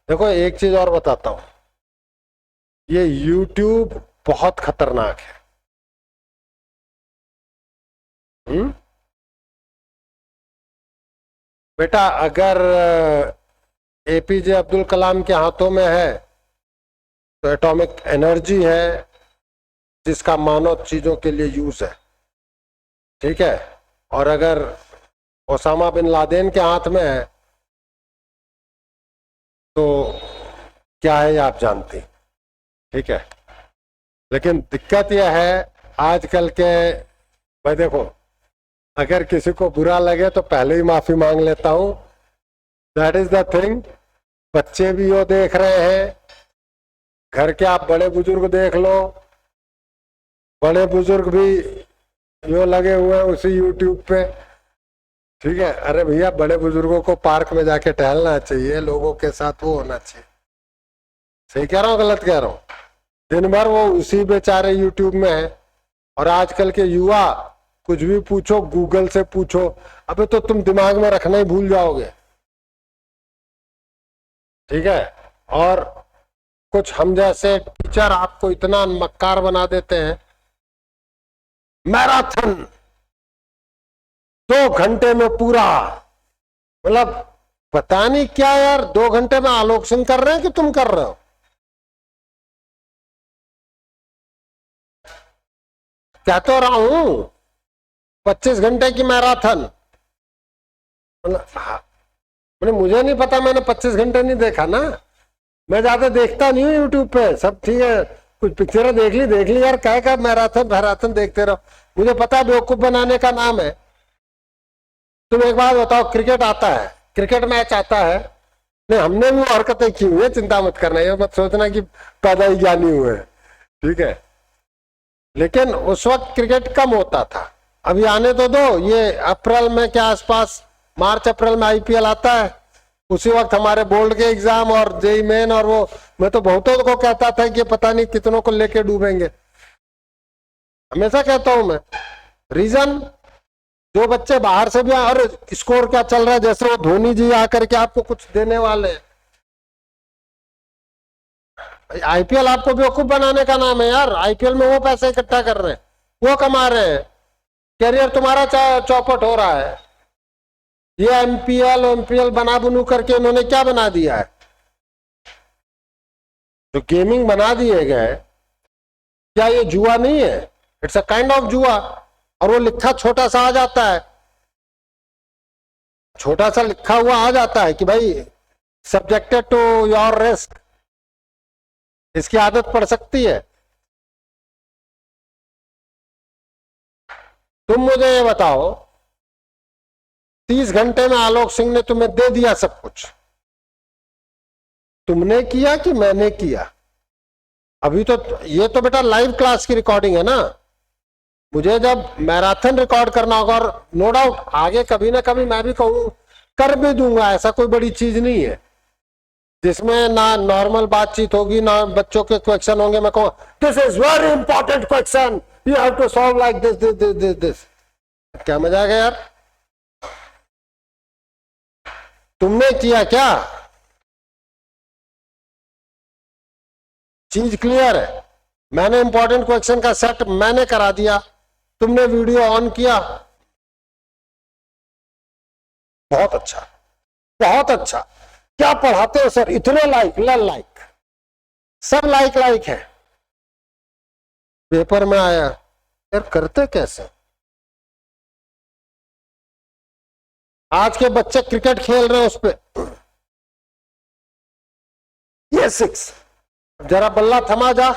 देखो एक चीज और बताता हूं, ये YouTube बहुत खतरनाक है। हम्म। बेटा अगर APJ अब्दुल कलाम के हाथों में है तो एटॉमिक एनर्जी है जिसका मानव चीजों के लिए यूज है, ठीक है। और अगर ओसामा बिन लादेन के हाथ में है तो क्या है ये आप जानते हैं, ठीक है। लेकिन दिक्कत यह है आजकल के, भाई देखो, अगर किसी को बुरा लगे तो पहले ही माफी मांग लेता हूं, दैट इज द थिंग। बच्चे भी वो देख रहे हैं, घर के आप बड़े बुजुर्ग देख लो, बड़े बुजुर्ग भी यो लगे हुए हैं उसी यूट्यूब पे, ठीक है। अरे भैया बड़े बुजुर्गों को पार्क में जाके टहलना चाहिए, लोगों के साथ वो होना चाहिए। सही कह रहा हूँ गलत कह रहा हूँ? दिन भर वो उसी बेचारे यूट्यूब में है। और आजकल के युवा कुछ भी पूछो गूगल से पूछो, अबे तो तुम दिमाग में रखना ही भूल जाओगे, ठीक है। और कुछ हम जैसे टीचर आपको इतना मक्कार बना देते हैं, मैराथन 2 घंटे में पूरा, मतलब पता नहीं क्या यार, 2 घंटे में आलोक सिंह कर रहे हैं कि तुम कर रहे हो? कह तो रहा हूं 25 घंटे की मैराथन। हाँ, मैंने मुझे नहीं पता, मैंने 25 घंटे नहीं देखा ना, मैं ज्यादा देखता नहीं हूँ यूट्यूब पे। सब ठीक है, कुछ पिक्चरें देख ली यार, क्या मैराथन मैराथन देखते रहो। मुझे पता है बेवकूफ बनाने का नाम है। तुम एक बात बताओ, क्रिकेट आता है, क्रिकेट मैच आता है, नहीं हमने भी वो हरकतें की हुई है, चिंता मत करना, ये मत सोचना कि पैदा ही ज्ञानी हुए, ठीक है। लेकिन उस वक्त क्रिकेट कम होता था, अभी आने तो दो, ये अप्रैल में के आसपास, मार्च अप्रैल में IPL आता है, उसी वक्त हमारे बोर्ड के एग्जाम और जेई मेन, और वो मैं तो बहुतों को कहता था कि पता नहीं कितनों को लेके डूबेंगे, हमेशा कहता हूं मैं। रीजन, जो बच्चे बाहर से भी आए, और स्कोर क्या चल रहा है, जैसे वो धोनी जी आकर के आपको कुछ देने वाले हैं। IPL आपको बेवकूफ बनाने का नाम है यार, IPL में वो पैसे इकट्ठा कर रहे हैं, वो कमा रहे हैं, कैरियर तुम्हारा चौपट हो रहा है। ये MPL बना बनू करके इन्होंने क्या बना दिया है, जो गेमिंग बना दिए गए, क्या ये जुआ नहीं है? इट्स अ काइंड ऑफ जुआ। और वो लिखा छोटा सा आ जाता है, छोटा सा लिखा हुआ आ जाता है कि भाई सब्जेक्टेड टू योर रिस्क, इसकी आदत पड़ सकती है। तुम मुझे ये बताओ, 30 घंटे में आलोक सिंह ने तुम्हें दे दिया सब कुछ, तुमने किया कि मैंने किया? अभी तो ये तो बेटा लाइव क्लास की रिकॉर्डिंग है ना, मुझे जब मैराथन रिकॉर्ड करना होगा, और नो डाउट आगे कभी ना कभी मैं भी कहूँ कर भी दूंगा, ऐसा कोई बड़ी चीज नहीं है, जिसमें ना नॉर्मल बातचीत होगी ना बच्चों के क्वेश्चन होंगे, मैं कहूँ this is very important question, you have to solve like this this this this this. क्या मजा आ गया यार? तुमने किया क्या? चीज क्लियर है, मैंने इंपॉर्टेंट क्वेश्चन का सेट मैंने करा दिया, तुमने वीडियो ऑन किया, बहुत अच्छा, बहुत अच्छा। क्या पढ़ाते हो सर, इतने लाइक लाइक, सब लाइक लाइक है, पेपर में आया यार, करते कैसे? आज के बच्चे क्रिकेट खेल रहे हैं उस पर, ये 6, जरा बल्ला थमा जा,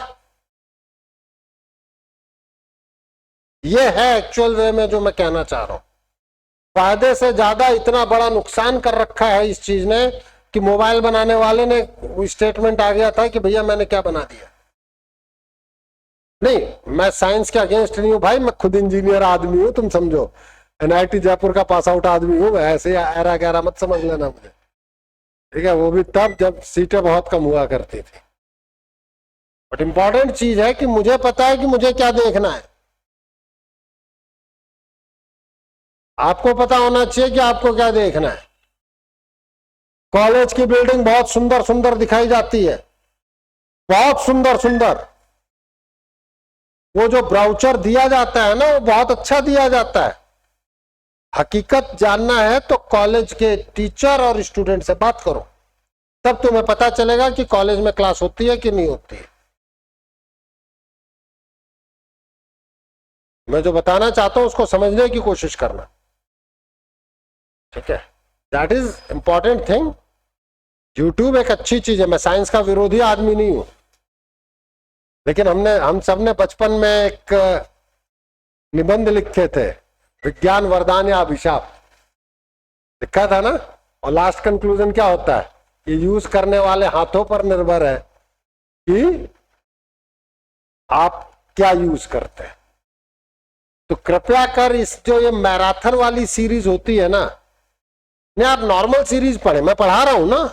ये है एक्चुअल वे में जो मैं कहना चाह रहा हूं। फायदे से ज्यादा इतना बड़ा नुकसान कर रखा है इस चीज ने कि मोबाइल बनाने वाले ने स्टेटमेंट आ गया था कि भैया मैंने क्या बना दिया। नहीं मैं साइंस के अगेंस्ट नहीं हूं भाई, मैं खुद इंजीनियर आदमी हूं, तुम समझो, NIT जयपुर का पास आउट आदमी हूं, ऐसे ऐरा गैरा मत समझ लेना मुझे, ठीक है। वो भी तब जब सीटें बहुत कम हुआ करती थी। बट इंपॉर्टेंट चीज है कि मुझे पता है कि मुझे क्या देखना है, आपको पता होना चाहिए कि आपको क्या देखना है। कॉलेज की बिल्डिंग बहुत सुंदर सुंदर दिखाई जाती है, बहुत सुंदर सुंदर। वो जो ब्राउचर दिया जाता है ना, वो बहुत अच्छा दिया जाता है। हकीकत जानना है तो कॉलेज के टीचर और स्टूडेंट से बात करो, तब तुम्हें पता चलेगा कि कॉलेज में क्लास होती है कि नहीं होती है। मैं जो बताना चाहता हूं उसको समझने की कोशिश करना, ठीक है? That is important thing. YouTube एक अच्छी चीज है, मैं साइंस का विरोधी आदमी नहीं हूं, लेकिन हम सब ने बचपन में एक निबंध लिखे थे, विज्ञान वरदान या अभिशाप, लिखा था ना। और लास्ट कंक्लूजन क्या होता है? ये यूज करने वाले हाथों पर निर्भर है कि आप क्या यूज करते हैं। तो कृपया कर इस जो ये मैराथन वाली सीरीज होती है ना, नहीं आप नॉर्मल सीरीज पढ़े, मैं पढ़ा रहा हूं ना।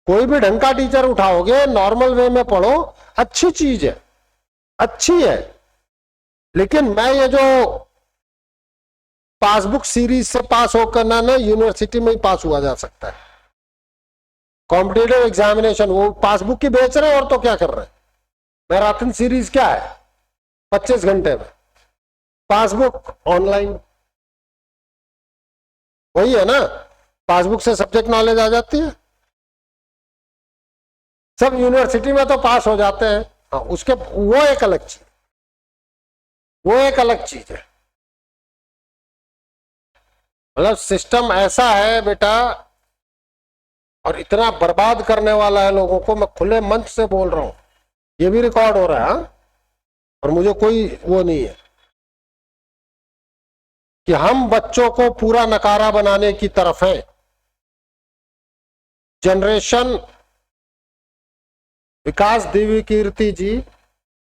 कोई भी ढंग का टीचर उठाओगे, नॉर्मल वे में पढ़ो, अच्छी चीज है, अच्छी है। लेकिन मैं ये जो पासबुक सीरीज से पास होकर ना यूनिवर्सिटी में ही पास हुआ जा सकता है। कॉम्पिटेटिव एग्जामिनेशन वो पासबुक की बेच रहे हैं, और तो क्या कर रहे हैं? मैराथन सीरीज क्या है? 25 घंटे में पासबुक ऑनलाइन, वही है ना। पासबुक से सब्जेक्ट नॉलेज आ जाती है, सब यूनिवर्सिटी में तो पास हो जाते हैं। हाँ, उसके वो एक अलग चीज, वो एक अलग चीज है। मतलब सिस्टम ऐसा है बेटा, और इतना बर्बाद करने वाला है लोगों को। मैं खुले मंच से बोल रहा हूं, ये भी रिकॉर्ड हो रहा है, और मुझे कोई वो नहीं है कि हम बच्चों को पूरा नकारा बनाने की तरफ हैं। जनरेशन विकास देवी कीर्ति जी,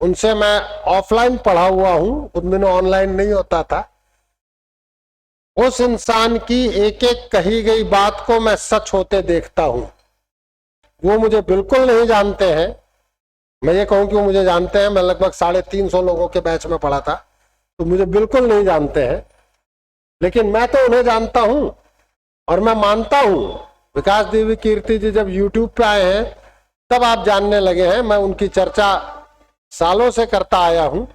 उनसे मैं ऑफलाइन पढ़ा हुआ हूं, उन दिनों ऑनलाइन नहीं होता था। उस इंसान की एक एक कही गई बात को मैं सच होते देखता हूं। वो मुझे बिल्कुल नहीं जानते हैं, मैं ये कहूं कि वो मुझे जानते हैं। मैं लगभग 350 लोगों के बैच में पढ़ा था, तो मुझे बिल्कुल नहीं जानते हैं, लेकिन मैं तो उन्हें जानता हूं। और मैं मानता हूं विकास देवी कीर्ति जी जब यूट्यूब पे आए हैं तब आप जानने लगे हैं। मैं उनकी चर्चा सालों से करता आया हूं।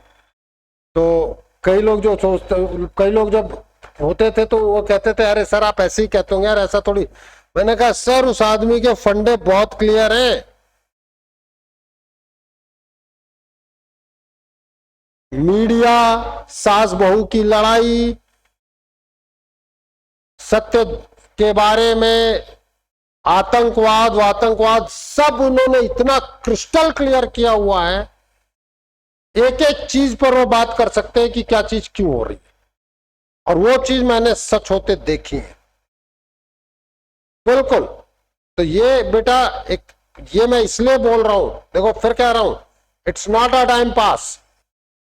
तो कई लोग जो सोचते, कई लोग जब होते थे तो वो कहते थे अरे सर आप ऐसे ही कहते होंगे यार, ऐसा थोड़ी। मैंने कहा सर उस आदमी के फंडे बहुत क्लियर हैं। मीडिया, सास बहू की लड़ाई, सत्य के बारे में, आतंकवाद आतंकवाद, सब उन्होंने इतना क्रिस्टल क्लियर किया हुआ है। एक एक चीज पर वो बात कर सकते हैं कि क्या चीज क्यों हो रही है, और वो चीज मैंने सच होते देखी है बिल्कुल। तो ये बेटा एक, ये मैं इसलिए बोल रहा हूं, देखो फिर कह रहा हूं, it's not a time pass.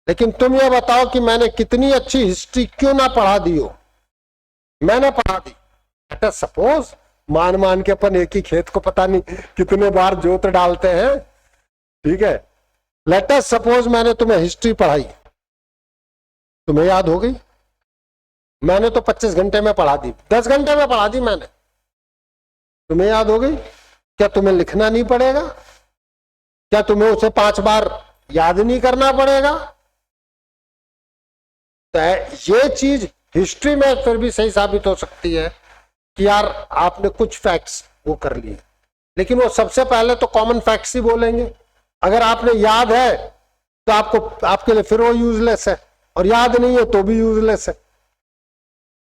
लेकिन तुम ये बताओ कि मैंने कितनी अच्छी हिस्ट्री क्यों ना पढ़ा दी हो, मैंने पढ़ा दी। लेट अस सपोज, मान मान के अपन एक ही खेत को पता नहीं कितने बार जोत डालते हैं, ठीक है। लेट अस सपोज मैंने तुम्हें हिस्ट्री पढ़ाई, तुम्हें याद हो गई। मैंने तो 25 घंटे में पढ़ा दी, 10 घंटे में पढ़ा दी मैंने, तुम्हें याद हो गई। क्या तुम्हें लिखना नहीं पड़ेगा? क्या तुम्हें उसे 5 बार याद नहीं करना पड़ेगा? तो ये चीज हिस्ट्री में फिर भी सही साबित हो सकती है कि यार आपने कुछ फैक्ट्स वो कर लिए, लेकिन वो सबसे पहले तो कॉमन फैक्ट्स ही बोलेंगे। अगर आपने याद है तो आपको, आपके लिए फिर वो यूजलेस है, और याद नहीं है तो भी यूजलेस है।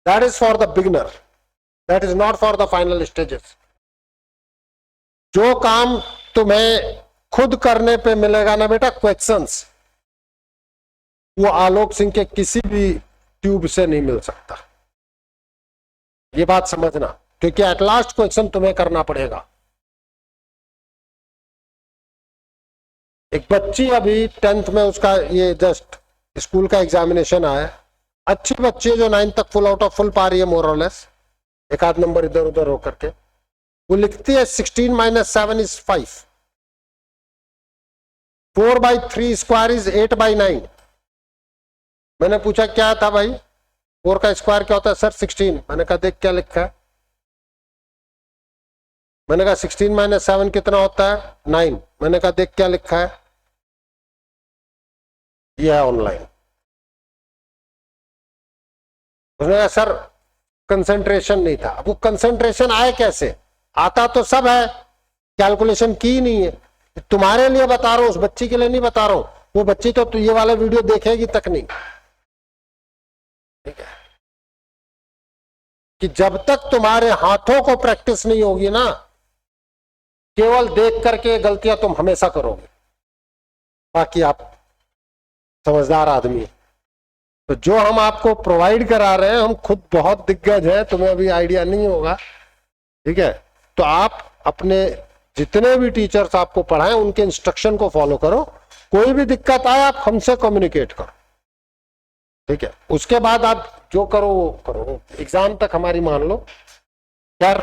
That is for the beginner, that is not for the final stages. जो काम तुम्हें खुद करने पे मिलेगा ना बेटा क्वेश्चंस, वो आलोक सिंह के किसी भी ट्यूब से नहीं मिल सकता। ये बात समझना, क्योंकि एट लास्ट क्वेश्चन तुम्हें करना पड़ेगा। एक बच्ची अभी 10th में, उसका ये जस्ट स्कूल का एग्जामिनेशन आया, अच्छी बच्ची है जो 9th तक फुल आउट ऑफ फुल पा रही है मोर और लेस, एक आध नंबर इधर उधर होकर के। वो लिखती है 16 - 7 = 5, 4/3 स्क्वायर इज 8/9। मैंने पूछा क्या था भाई, 4 का स्क्वायर क्या होता है? सर 16। मैंने कहा देख क्या लिखा है। मैंने कहा 16 - 7 कितना होता है? 9। मैंने कहा देख क्या लिखा है, यह है ऑनलाइन। उसने कहा सर कंसंट्रेशन नहीं था। अब वो कंसंट्रेशन आए कैसे? आता तो सब है, कैलकुलेशन की नहीं है। तुम्हारे लिए बता रहा हूं, उस बच्ची के लिए नहीं बता रहा हूं। वो बच्ची तो ये वाला वीडियो देखेगी तक नहीं। ठीक है, कि जब तक तुम्हारे हाथों को प्रैक्टिस नहीं होगी ना, केवल देख करके गलतियां तुम हमेशा करोगे। बाकी आप समझदार आदमी है। तो जो हम आपको प्रोवाइड करा रहे हैं, हम खुद बहुत दिग्गज हैं, तुम्हें अभी आइडिया नहीं होगा। ठीक है, तो आप अपने जितने भी टीचर्स आपको पढ़ाएं उनके इंस्ट्रक्शन को फॉलो करो। कोई भी दिक्कत आए आप हमसे कम्युनिकेट करो। ठीक है, उसके बाद आप जो करो वो करो। एग्जाम तक हमारी मान लो यार।